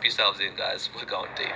yourselves in, guys. We're going deep.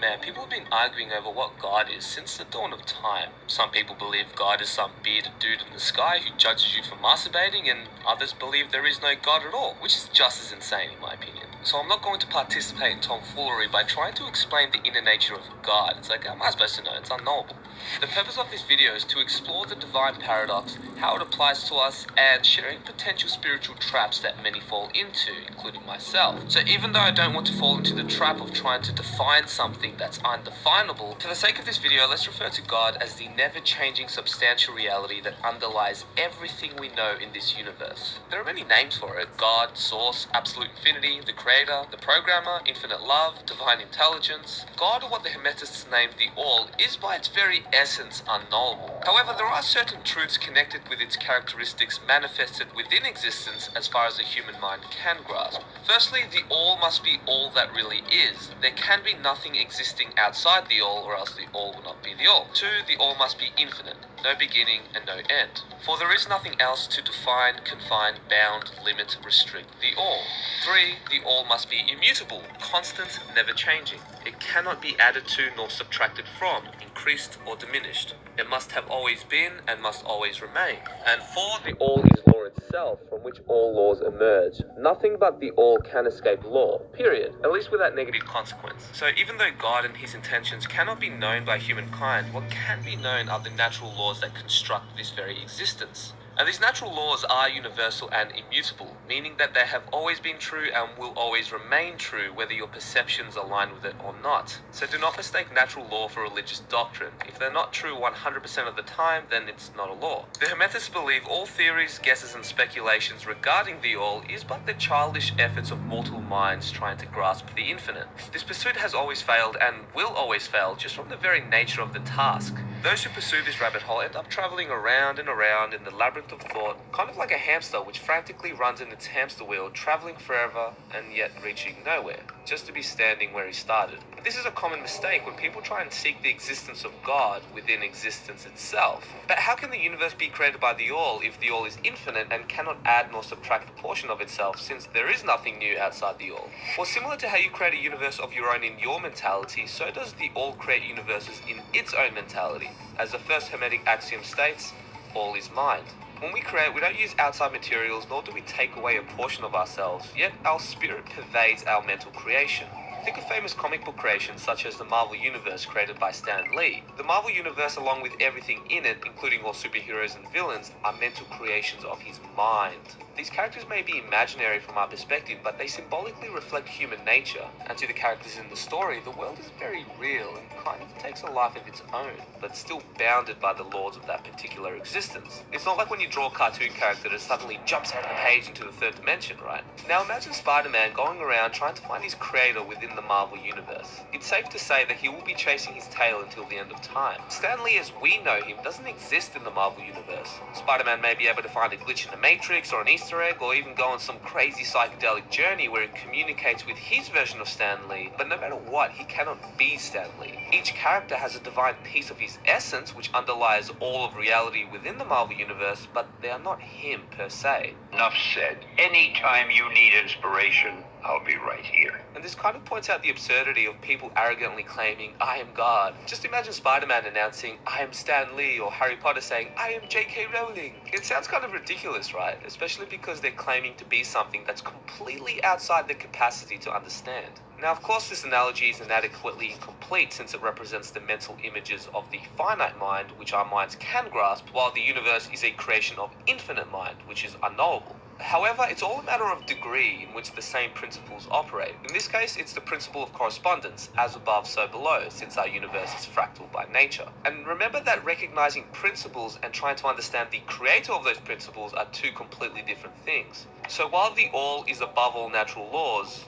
Man, people have been arguing over what God is since the dawn of time. Some people believe God is some bearded dude in the sky who judges you for masturbating, and others believe there is no God at all, which is just as insane in my opinion. So I'm not going to participate in tomfoolery by trying to explain the inner nature of God. It's like, how am I supposed to know? It's unknowable. The purpose of this video is to explore the divine paradox, how it applies to us, and sharing potential spiritual traps that many fall into, including myself. So even though I don't want to fall into the trap of trying to define something that's undefinable, for the sake of this video, let's refer to God as the never-changing substantial reality that underlies everything we know in this universe. There are many names for it: God, Source, Absolute Infinity, the Creator, the Programmer, Infinite Love, Divine Intelligence. God, or what the Hermetists named the All, is by its very essence unknowable. However, there are certain truths connected with its characteristics manifested within existence as far as the human mind can grasp. Firstly, the All must be all that really is. There can be nothing existing outside the All, or else the All will not be the All. Two, the All must be infinite, no beginning and no end. For there is nothing else to define, confine, bound, limit, restrict the All. Three, the All must be immutable, constant, never changing. It cannot be added to nor subtracted from, increased or diminished. It must have always been and must always remain. And four, the All is law itself, from which all laws emerge. Nothing but the All can escape law, period. At least without negative consequence. So even though God and his intentions cannot be known by humankind, what can be known are the natural laws that construct this very existence. And these natural laws are universal and immutable, meaning that they have always been true and will always remain true whether your perceptions align with it or not. So do not mistake natural law for religious doctrine. If they're not true 100% of the time, then it's not a law. The Hermetists believe all theories, guesses and speculations regarding the All is but the childish efforts of mortal minds trying to grasp the infinite. This pursuit has always failed and will always fail just from the very nature of the task. Those who pursue this rabbit hole end up traveling around and around in the labyrinth of thought, kind of like a hamster which frantically runs in its hamster wheel, traveling forever and yet reaching nowhere, just to be standing where he started. This is a common mistake when people try and seek the existence of God within existence itself. But how can the universe be created by the All if the All is infinite and cannot add nor subtract a portion of itself, since there is nothing new outside the All? Well, similar to how you create a universe of your own in your mentality, so does the All create universes in its own mentality. As the first Hermetic axiom states, all is mind. When we create, we don't use outside materials, nor do we take away a portion of ourselves, yet our spirit pervades our mental creation. Think of famous comic book creations such as the Marvel Universe created by Stan Lee. The Marvel Universe, along with everything in it, including all superheroes and villains, are mental creations of his mind. These characters may be imaginary from our perspective, but they symbolically reflect human nature. And to the characters in the story, the world is very real and kind of takes a life of its own, but still bounded by the laws of that particular existence. It's not like when you draw a cartoon character that suddenly jumps out of the page into the third dimension, right? Now imagine Spider-Man going around trying to find his creator within the Marvel Universe. It's safe to say that he will be chasing his tail until the end of time. Stan Lee, as we know him, doesn't exist in the Marvel Universe. Spider-Man may be able to find a glitch in the Matrix or an Easter egg, or even go on some crazy psychedelic journey where he communicates with his version of Stan Lee, but no matter what, he cannot be Stan Lee. Each character has a divine piece of his essence which underlies all of reality within the Marvel Universe, but they are not him per se. Enough said. Anytime you need inspiration, I'll be right here. And this kind of points out the absurdity of people arrogantly claiming, I am God. Just imagine Spider-Man announcing, I am Stan Lee, or Harry Potter saying, I am J.K. Rowling. It sounds kind of ridiculous, right? Especially because they're claiming to be something that's completely outside their capacity to understand. Now, of course, this analogy is inadequately incomplete since it represents the mental images of the finite mind, which our minds can grasp, while the universe is a creation of infinite mind, which is unknowable. However, it's all a matter of degree in which the same principles operate. In this case, it's the principle of correspondence, as above, so below, since our universe is fractal by nature. And remember that recognizing principles and trying to understand the creator of those principles are two completely different things. So while the All is above all natural laws,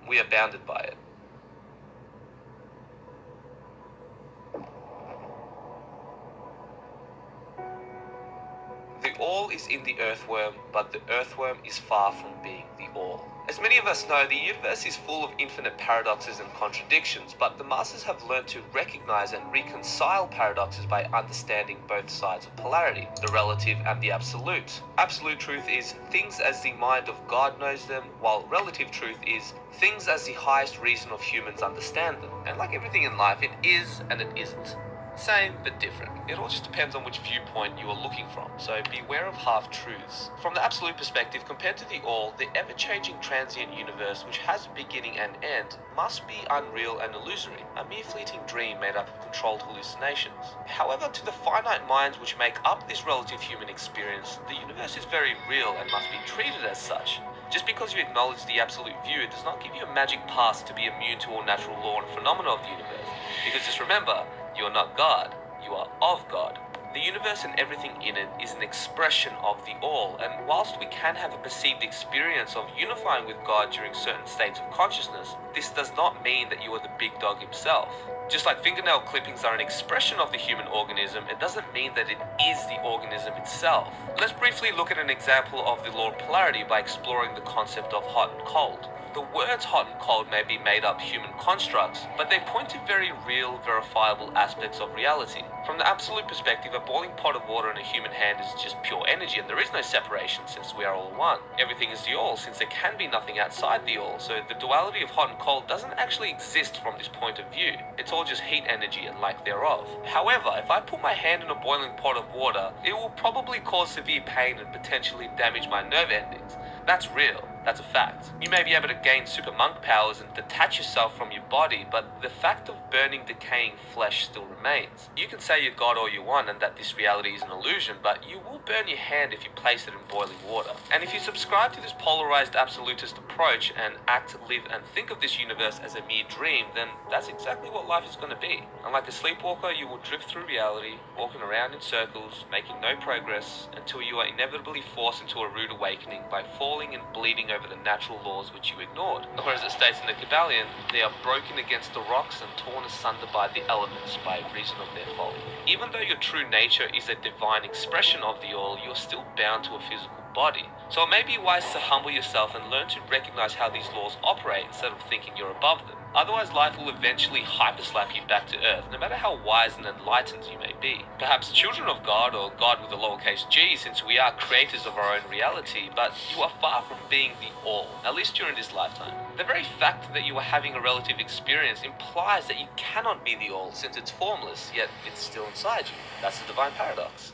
we are bounded by it. The All is in the earthworm, but the earthworm is far from being the All. As many of us know, the universe is full of infinite paradoxes and contradictions, but the masters have learned to recognize and reconcile paradoxes by understanding both sides of polarity, the relative and the absolute. Absolute truth is things as the mind of God knows them, while relative truth is things as the highest reason of humans understand them. And like everything in life, it is and it isn't. Same, but different. It all just depends on which viewpoint you are looking from, so beware of half-truths. From the absolute perspective, compared to the all, the ever-changing transient universe, which has a beginning and end, must be unreal and illusory, a mere fleeting dream made up of controlled hallucinations. However, to the finite minds which make up this relative human experience, the universe is very real and must be treated as such. Just because you acknowledge the absolute view, it does not give you a magic pass to be immune to all natural law and phenomena of the universe. Because just remember, you are not God, you are of God. The universe and everything in it is an expression of the all, and whilst we can have a perceived experience of unifying with God during certain states of consciousness, this does not mean that you are the big dog himself. Just like fingernail clippings are an expression of the human organism, it doesn't mean that it is the organism itself. Let's briefly look at an example of the law of polarity by exploring the concept of hot and cold. The words hot and cold may be made up human constructs, but they point to very real, verifiable aspects of reality. From the absolute perspective, a boiling pot of water in a human hand is just pure energy, and there is no separation since we are all one. Everything is the all, since there can be nothing outside the all, so the duality of hot and cold doesn't actually exist from this point of view. It's all just heat energy and lack thereof. However, if I put my hand in a boiling pot of water, it will probably cause severe pain and potentially damage my nerve endings. That's real. That's a fact. You may be able to gain super monk powers and detach yourself from your body, but the fact of burning, decaying flesh still remains. You can say you're God all you want and that this reality is an illusion, but you will burn your hand if you place it in boiling water. And if you subscribe to this polarized absolutist approach and act, live, and think of this universe as a mere dream, then that's exactly what life is going to be. And like a sleepwalker, you will drift through reality, walking around in circles, making no progress, until you are inevitably forced into a rude awakening by falling and bleeding over the natural laws which you ignored. Or as it states in the Kybalion, they are broken against the rocks and torn asunder by the elements by reason of their folly. Even though your true nature is a divine expression of the all, you are still bound to a physical body. So it may be wise to humble yourself and learn to recognize how these laws operate instead of thinking you're above them. Otherwise, life will eventually hyperslap you back to earth, no matter how wise and enlightened you may be. Perhaps children of God, or God with a lowercase g, since we are creators of our own reality, but you are far from being the all, at least during this lifetime. The very fact that you are having a relative experience implies that you cannot be the all, since it's formless, yet it's still inside you. That's the divine paradox.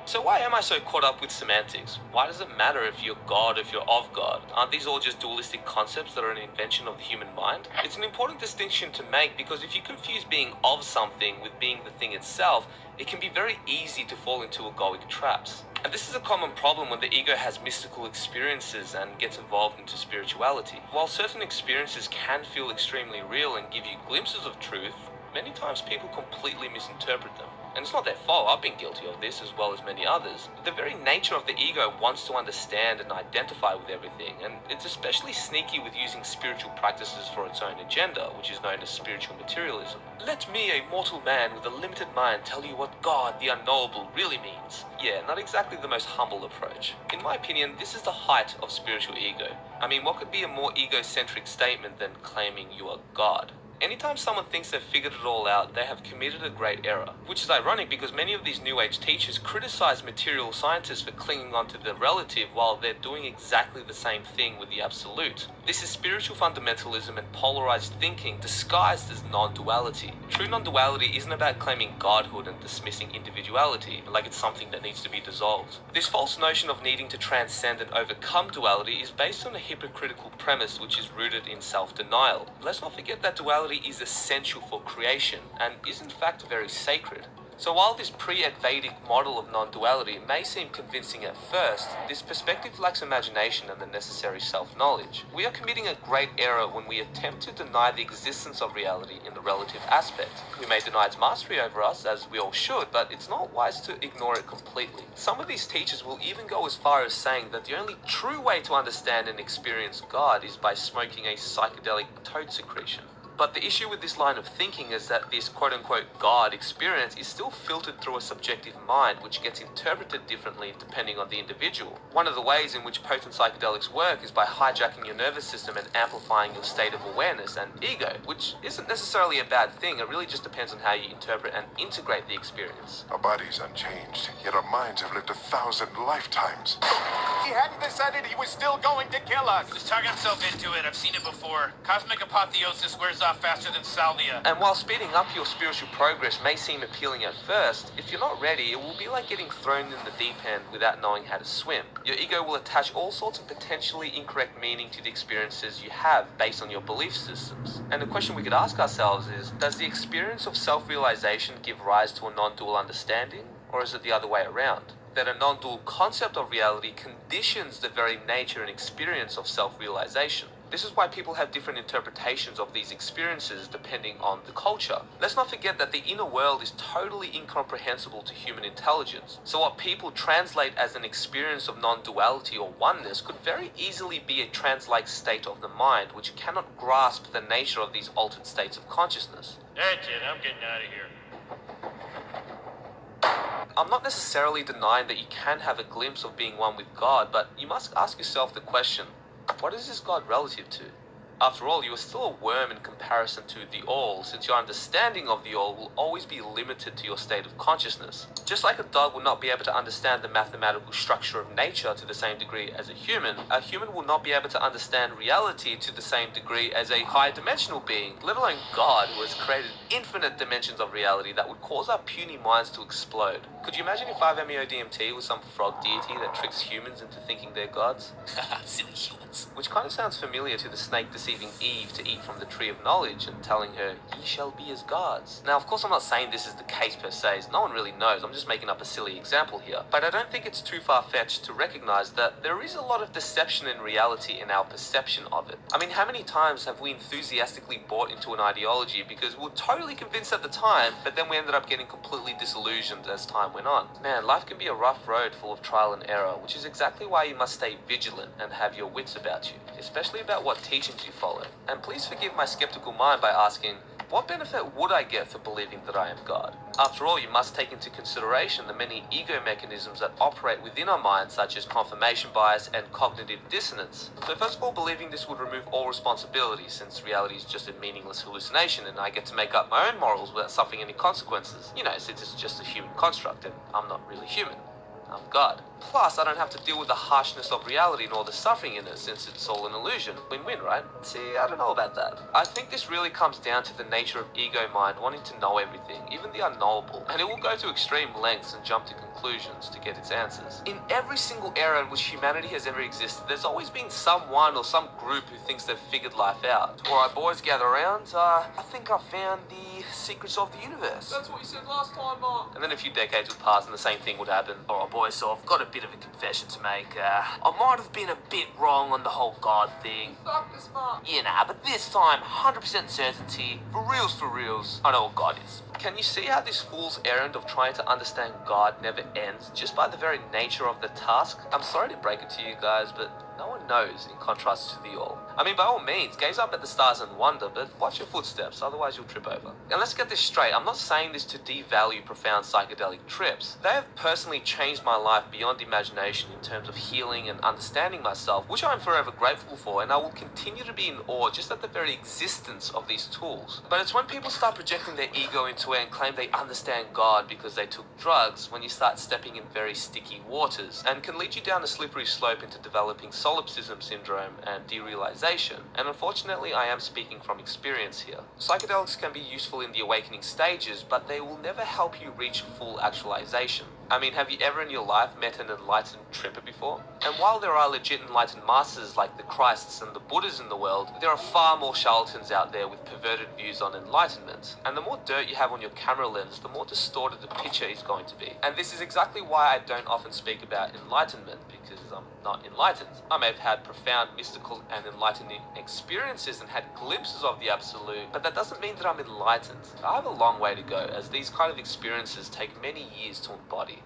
So why am I so caught up with semantics? Why does it matter if you're God, if you're of God? Aren't these all just dualistic concepts that are an invention of the human mind? It's an important distinction to make because if you confuse being of something with being the thing itself, it can be very easy to fall into egoic traps. And this is a common problem when the ego has mystical experiences and gets involved into spirituality. While certain experiences can feel extremely real and give you glimpses of truth, many times people completely misinterpret them. And it's not their fault, I've been guilty of this as well as many others. The very nature of the ego wants to understand and identify with everything, and it's especially sneaky with using spiritual practices for its own agenda, which is known as spiritual materialism. Let me, a mortal man with a limited mind, tell you what God, the unknowable, really means. Yeah, not exactly the most humble approach. In my opinion, this is the height of spiritual ego. I mean, what could be a more egocentric statement than claiming you are God? Anytime someone thinks they've figured it all out, they have committed a great error. Which is ironic because many of these New Age teachers criticize material scientists for clinging onto the relative while they're doing exactly the same thing with the absolute. This is spiritual fundamentalism and polarized thinking disguised as non-duality. True non-duality isn't about claiming godhood and dismissing individuality, like it's something that needs to be dissolved. This false notion of needing to transcend and overcome duality is based on a hypocritical premise which is rooted in self-denial. Let's not forget that duality is essential for creation and is in fact very sacred. So while this pre-Advaitic model of non-duality may seem convincing at first, this perspective lacks imagination and the necessary self-knowledge. We are committing a great error when we attempt to deny the existence of reality in the relative aspect. We may deny its mastery over us, as we all should, but it's not wise to ignore it completely. Some of these teachers will even go as far as saying that the only true way to understand and experience God is by smoking a psychedelic toad secretion. But the issue with this line of thinking is that this quote-unquote God experience is still filtered through a subjective mind, which gets interpreted differently depending on the individual. One of the ways in which potent psychedelics work is by hijacking your nervous system and amplifying your state of awareness and ego, which isn't necessarily a bad thing. It really just depends on how you interpret and integrate the experience. Our bodies unchanged, yet our minds have lived 1,000 lifetimes. He hadn't decided he was still going to kill us. He was talking himself into it. I've seen it before. Cosmic apotheosis wears off faster than salvia. And while speeding up your spiritual progress may seem appealing at first, if you're not ready, it will be like getting thrown in the deep end without knowing how to swim. Your ego will attach all sorts of potentially incorrect meaning to the experiences you have based on your belief systems. And the question we could ask ourselves is, does the experience of self-realization give rise to a non-dual understanding, or is it the other way around? That a non-dual concept of reality conditions the very nature and experience of self-realization. This is why people have different interpretations of these experiences depending on the culture. Let's not forget that the inner world is totally incomprehensible to human intelligence. So what people translate as an experience of non-duality or oneness could very easily be a trance-like state of the mind, which cannot grasp the nature of these altered states of consciousness. That's it. I'm getting out of here. I'm not necessarily denying that you can have a glimpse of being one with God, but you must ask yourself the question, what is this God relative to? After all, you are still a worm in comparison to the all, since your understanding of the all will always be limited to your state of consciousness. Just like a dog will not be able to understand the mathematical structure of nature to the same degree as a human will not be able to understand reality to the same degree as a high-dimensional being, let alone God, who has created infinite dimensions of reality that would cause our puny minds to explode. Could you imagine if 5-MeO-DMT was some frog deity that tricks humans into thinking they're gods? Silly humans. Which kind of sounds familiar to the snake deceiving Eve to eat from the tree of knowledge and telling her, "Ye shall be as gods." Now, of course, I'm not saying this is the case per se, as no one really knows. I'm just making up a silly example here. But I don't think it's too far-fetched to recognize that there is a lot of deception in reality in our perception of it. I mean, how many times have we enthusiastically bought into an ideology because we were totally convinced at the time, but then we ended up getting completely disillusioned as time went on? Man, life can be a rough road full of trial and error, which is exactly why you must stay vigilant and have your wits about you, especially about what teachings you follow. And please forgive my skeptical mind by asking, what benefit would I get for believing that I am God? After all, you must take into consideration the many ego mechanisms that operate within our minds, such as confirmation bias and cognitive dissonance. So first of all, believing this would remove all responsibility, since reality is just a meaningless hallucination and I get to make up my own morals without suffering any consequences. You know, since it's just a human construct and I'm not really human. I'm God. Plus, I don't have to deal with the harshness of reality and all the suffering in it, since it's all an illusion. Win-win, right? See, I don't know about that. I think this really comes down to the nature of ego mind wanting to know everything, even the unknowable, and it will go to extreme lengths and jump to conclusions to get its answers. In every single era in which humanity has ever existed, there's always been someone or some group who thinks they've figured life out. Alright boys, gather around. I think I found the secrets of the universe. That's what you said last time, Mark. And then a few decades would pass and the same thing would happen. Alright boys, so I've got a bit of a confession to make. I might have been a bit wrong on the whole God thing. Fuck this, Mark. Yeah, nah, but this time, 100% certainty. For reals, I know what God is. Can you see how this fool's errand of trying to understand God never ends just by the very nature of the task? I'm sorry to break it to you guys, but no one knows in contrast to the all. I mean, by all means, gaze up at the stars and wonder, but watch your footsteps, otherwise you'll trip over. And let's get this straight, I'm not saying this to devalue profound psychedelic trips. They have personally changed my life beyond imagination in terms of healing and understanding myself, which I'm forever grateful for, and I will continue to be in awe just at the very existence of these tools. But it's when people start projecting their ego into it and claim they understand God because they took drugs, when you start stepping in very sticky waters, and can lead you down a slippery slope into developing solipsism syndrome and derealization. And unfortunately, I am speaking from experience here. Psychedelics can be useful in the awakening stages, but they will never help you reach full actualization. I mean, have you ever in your life met an enlightened tripper before? And while there are legit enlightened masters like the Christs and the Buddhas in the world, there are far more charlatans out there with perverted views on enlightenment. And the more dirt you have on your camera lens, the more distorted the picture is going to be. And this is exactly why I don't often speak about enlightenment, because I'm not enlightened. I may have had profound mystical and enlightening experiences and had glimpses of the absolute, but that doesn't mean that I'm enlightened. I have a long way to go, as these kind of experiences take many years to embody.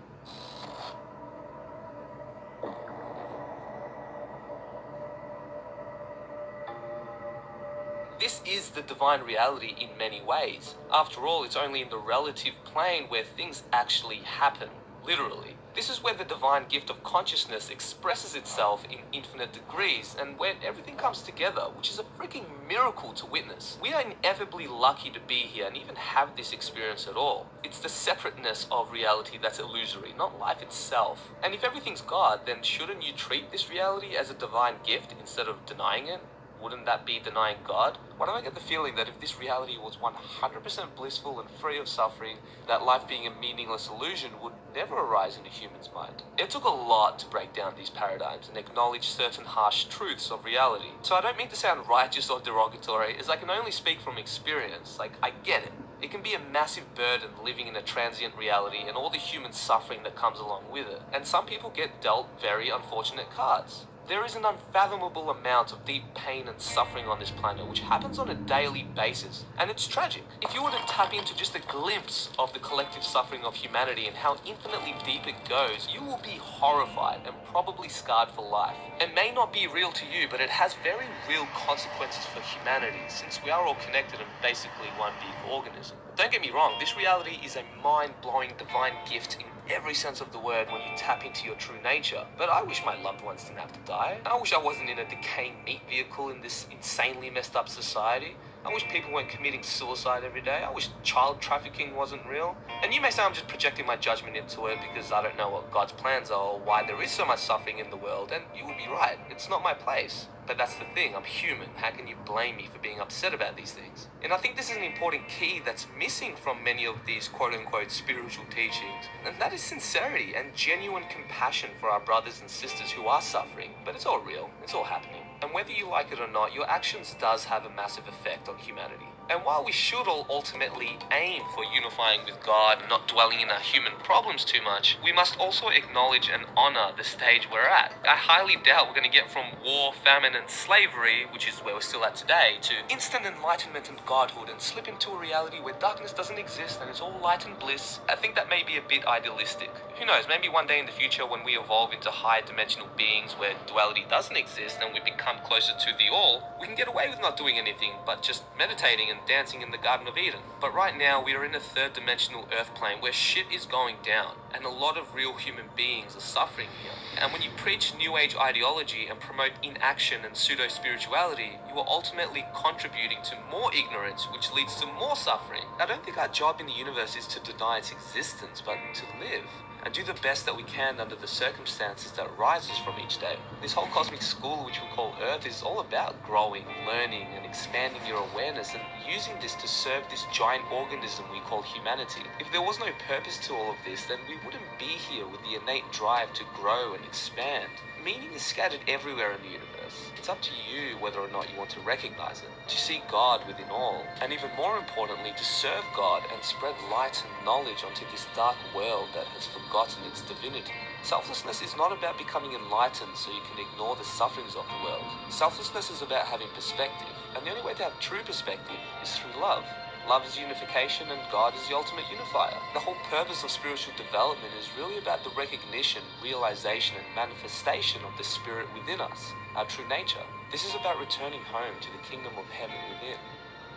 This is the divine reality in many ways. After all, it's only in the relative plane where things actually happen, literally. This is where the divine gift of consciousness expresses itself in infinite degrees and where everything comes together, which is a freaking miracle to witness. We are inevitably lucky to be here and even have this experience at all. It's the separateness of reality that's illusory, not life itself. And if everything's God, then shouldn't you treat this reality as a divine gift instead of denying it? Wouldn't that be denying God? Why do I get the feeling that if this reality was 100% blissful and free of suffering, that life being a meaningless illusion would never arise in a human's mind? It took a lot to break down these paradigms and acknowledge certain harsh truths of reality. So I don't mean to sound righteous or derogatory, as I can only speak from experience. I get it. It can be a massive burden living in a transient reality and all the human suffering that comes along with it. And some people get dealt very unfortunate cards. There is an unfathomable amount of deep pain and suffering on this planet which happens on a daily basis, and it's tragic. If you were to tap into just a glimpse of the collective suffering of humanity and how infinitely deep it goes, you will be horrified and probably scarred for life. It may not be real to you, but it has very real consequences for humanity, since we are all connected and basically one big organism. Don't get me wrong, this reality is a mind-blowing divine gift in every sense of the word when you tap into your true nature. But I wish my loved ones didn't have to die. I wish I wasn't in a decaying meat vehicle in this insanely messed up society. I wish people weren't committing suicide every day. I wish child trafficking wasn't real. And you may say I'm just projecting my judgment into it because I don't know what God's plans are or why there is so much suffering in the world, and you would be right. It's not my place. But that's the thing, I'm human. How can you blame me for being upset about these things? And I think this is an important key that's missing from many of these quote-unquote spiritual teachings. And that is sincerity and genuine compassion for our brothers and sisters who are suffering. But it's all real. It's all happening. And whether you like it or not, your actions does have a massive effect on humanity. And while we should all ultimately aim for unifying with God and not dwelling in our human problems too much, we must also acknowledge and honor the stage we're at. I highly doubt we're going to get from war, famine, and slavery, which is where we're still at today, to instant enlightenment and godhood and slip into a reality where darkness doesn't exist and it's all light and bliss. I think that may be a bit idealistic. Who knows, maybe one day in the future when we evolve into higher dimensional beings where duality doesn't exist and we become closer to the all, we can get away with not doing anything but just meditating and dancing in the Garden of Eden. But right now we are in a third dimensional earth plane where shit is going down and a lot of real human beings are suffering here. And when you preach new age ideology and promote inaction and pseudo-spirituality, you are ultimately contributing to more ignorance, which leads to more suffering. I don't think our job in the universe is to deny its existence, but to live and do the best that we can under the circumstances that arises from each day. This whole cosmic school, which we call Earth, is all about growing, learning, and expanding your awareness and using this to serve this giant organism we call humanity. If there was no purpose to all of this, then we wouldn't be here with the innate drive to grow and expand. Meaning is scattered everywhere in the universe. It's up to you whether or not you want to recognize it, to see God within all, and even more importantly, to serve God and spread light and knowledge onto this dark world that has forgotten its divinity. Selflessness is not about becoming enlightened so you can ignore the sufferings of the world. Selflessness is about having perspective, and the only way to have true perspective is through love. Love is unification and God is the ultimate unifier. The whole purpose of spiritual development is really about the recognition, realization and manifestation of the spirit within us, our true nature. This is about returning home to the kingdom of heaven within.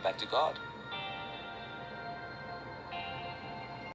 Back to God.